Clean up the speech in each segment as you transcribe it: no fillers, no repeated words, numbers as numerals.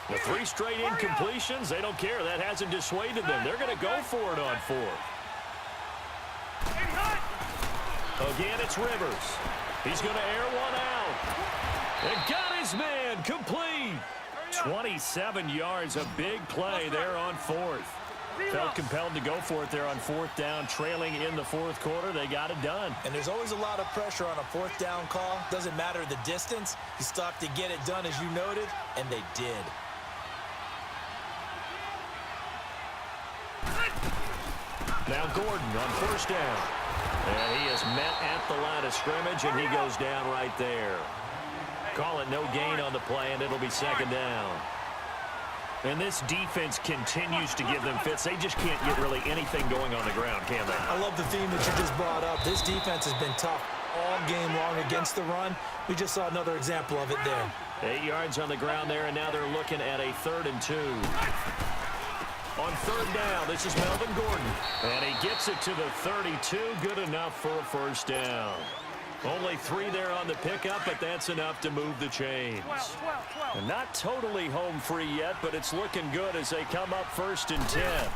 The 3 straight incompletions, they don't care. That hasn't dissuaded them. They're going to go for it on 4th. Again, it's Rivers. He's going to air one out. And got his man complete. 27 yards, a big play there on 4th. Felt compelled to go for it there on 4th down, trailing in the 4th quarter. They got it done. And there's always a lot of pressure on a 4th down call. Doesn't matter the distance. You still have to get it done, as you noted, and they did. Now Gordon on 1st down. And he is met at the line of scrimmage, and he goes down right there. Call it no gain on the play, and it'll be 2nd down. And this defense continues to give them fits. They just can't get really anything going on the ground, can they? I love the theme that you just brought up. This defense has been tough all game long against the run. We just saw another example of it there. 8 yards on the ground there, and now they're looking at a 3rd and 2. On 3rd down, this is Melvin Gordon. And he gets it to the 32. Good enough for a 1st down. Only 3 there on the pickup, but that's enough to move the chains. And not totally home free yet, but it's looking good as they come up 1st and 10.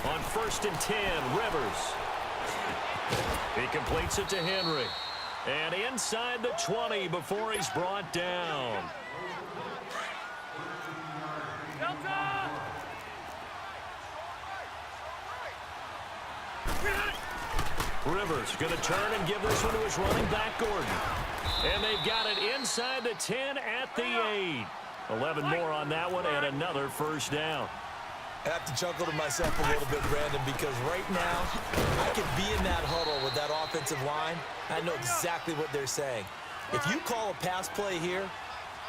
On 1st and 10, Rivers. He completes it to Henry. And inside the 20 before he's brought down. Rivers going to turn and give this one to his running back, Gordon. And they've got it inside the 10 at the 8. 11 more on that one and another 1st down. I have to chuckle to myself a little bit, Brandon, because right now I could be in that huddle with that offensive line. I know exactly what they're saying. If you call a pass play here,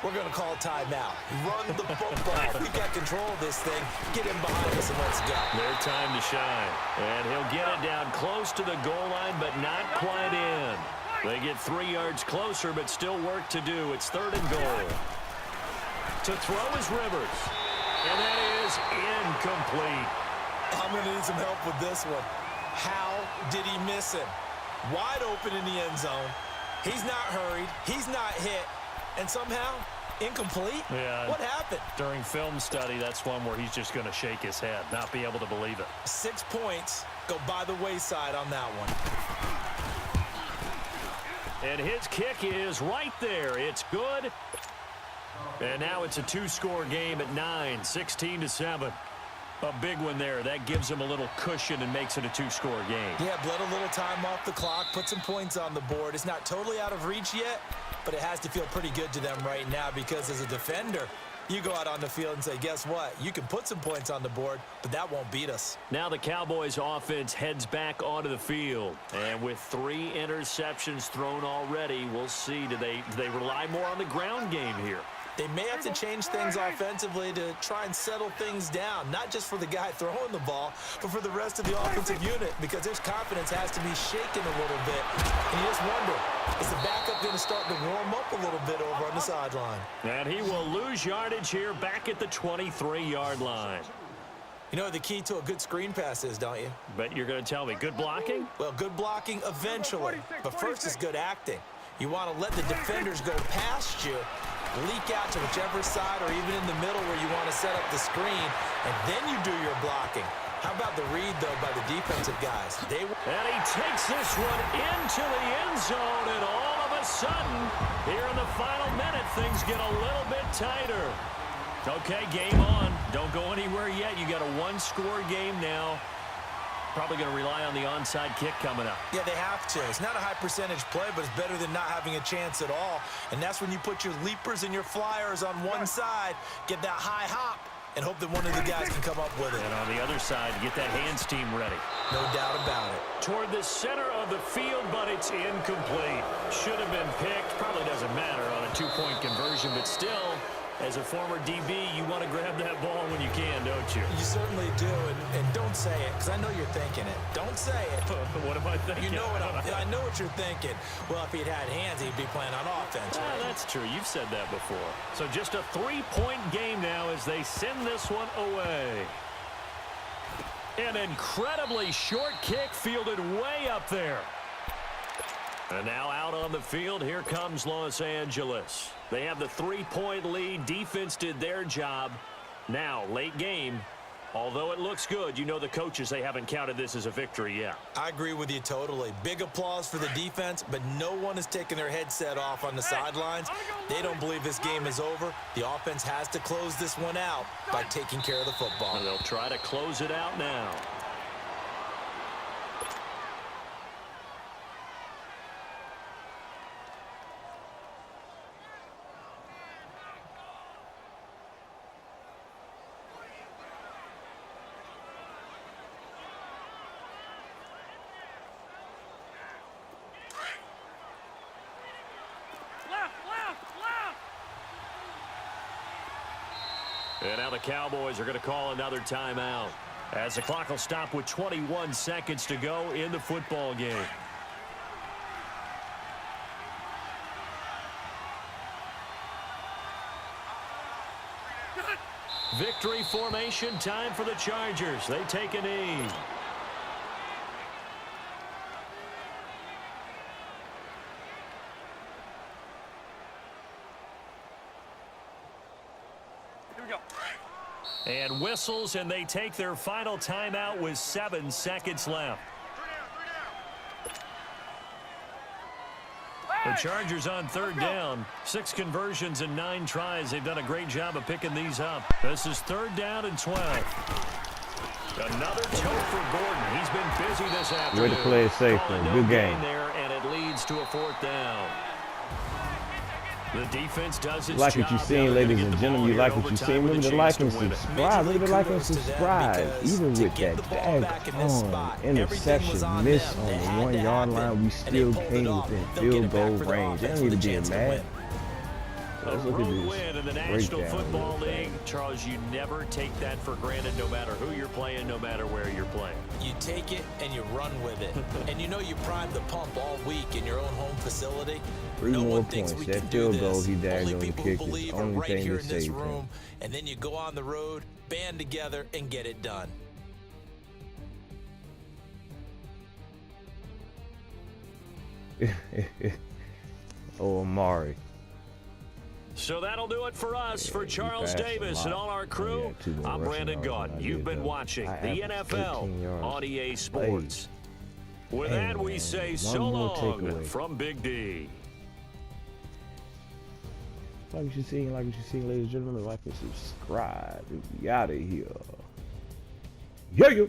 we're going to call timeout. Run the football. We got control of this thing. Get him behind us and let's go. Their time to shine. And he'll get it down close to the goal line, but not quite in. They get 3 yards closer, but still work to do. It's 3rd and goal. To throw is Rivers. And that is incomplete. I'm going to need some help with this one. How did he miss him? Wide open in the end zone. He's not hurried. He's not hit. And somehow, incomplete? Yeah. What happened? During film study, that's one where he's just going to shake his head, not be able to believe it. 6 points go by the wayside on that one. And his kick is right there. It's good. And now it's a 2-score game at 9, 16-7. A big one there. That gives him a little cushion and makes it a 2-score game. Yeah, bled a little time off the clock, put some points on the board. It's not totally out of reach yet, but it has to feel pretty good to them right now because as a defender, you go out on the field and say, guess what? You can put some points on the board, but that won't beat us. Now the Cowboys offense heads back onto the field. And with 3 interceptions thrown already, we'll see. Do they rely more on the ground game here? They may have to change things offensively to try and settle things down, not just for the guy throwing the ball, but for the rest of the offensive unit, because their confidence has to be shaken a little bit. And you just wonder, is the backup going to start to warm up a little bit over on the sideline? And he will lose yardage here back at the 23-yard line. You know what the key to a good screen pass is, don't you? But you're going to tell me, good blocking? Well, good blocking eventually, but first is good acting. You want to let the defenders go past you, leak out to whichever side or even in the middle where you want to set up the screen, and then you do your blocking. How about the read, though, by the defensive guys? And he takes this one into the end zone, and all of a sudden, here in the final minute, things get a little bit tighter. Okay, game on. Don't go anywhere yet. You got a 1-score game now. Probably going to rely on the onside kick coming up. Yeah, they have to. It's not a high percentage play, but it's better than not having a chance at all. And that's when you put your leapers and your flyers on one side, get that high hop, and hope that one of the guys can come up with it. And on the other side, get that hands team ready. No doubt about it. Toward the center of the field, but it's incomplete. Should have been picked. Probably doesn't matter on a 2-point conversion, but still, as a former DB, you want to grab that ball when you can, don't you? You certainly do, and don't say it, because I know you're thinking it. Don't say it. What am I thinking? You know what I know what you're thinking. Well, if he'd had hands, he'd be playing on offense. Right? That's true. You've said that before. So just a 3-point game now as they send this one away. An incredibly short kick fielded way up there. And now out on the field, here comes Los Angeles. They have the 3-point lead. Defense did their job. Now, late game, although it looks good, you know the coaches, they haven't counted this as a victory yet. I agree with you totally. Big applause for the defense, but no one is taking their headset off on the sidelines. They don't believe this game is over. The offense has to close this one out by taking care of the football. And they'll try to close it out now. And now the Cowboys are going to call another timeout, as the clock will stop with 21 seconds to go in the football game. Victory formation, time for the Chargers. They take a knee. And whistles, and they take their final timeout with 7 seconds left. The Chargers on third down. 6 conversions and 9 tries. They've done a great job of picking these up. This is 3rd down and 12. Another toe for Gordon. He's been busy this afternoon. Way to play it safe, though. Good game. There, and it leads to a 4th down. The defense does its like what job. you've seen, ladies and gentlemen. You like what you've seen. Remember to like and subscribe. Remember to like and subscribe. Even with that daggone interception miss on the 1-yard line, we still came within field goal range. They don't need to be mad. Let's look at win in the this National breakdown. Football League. Charles, you never take that for granted, no matter who you're playing, no matter where you're playing. You take it and you run with it. And you know you primed the pump all week in your own home facility. 3 No more one thinks points. we That can do field goal this. he Only daggone people kicked who is believe the are only right thing here that in this saved him. room. And then you go on the road, band together, and get it done. Oh, Amari. So that'll do it for us. For Charles passed a Davis lot. and all our crew, Yeah, 2 more I'm rushing Brandon yards Gaudin. than I You've did, been though. watching I the averaged NFL 13 yards on EA played. Sports. With Hey, that, we man, say one so more long takeaway. from Big D. Like what you seen, ladies and gentlemen. Like and subscribe. We out of here. Yeah.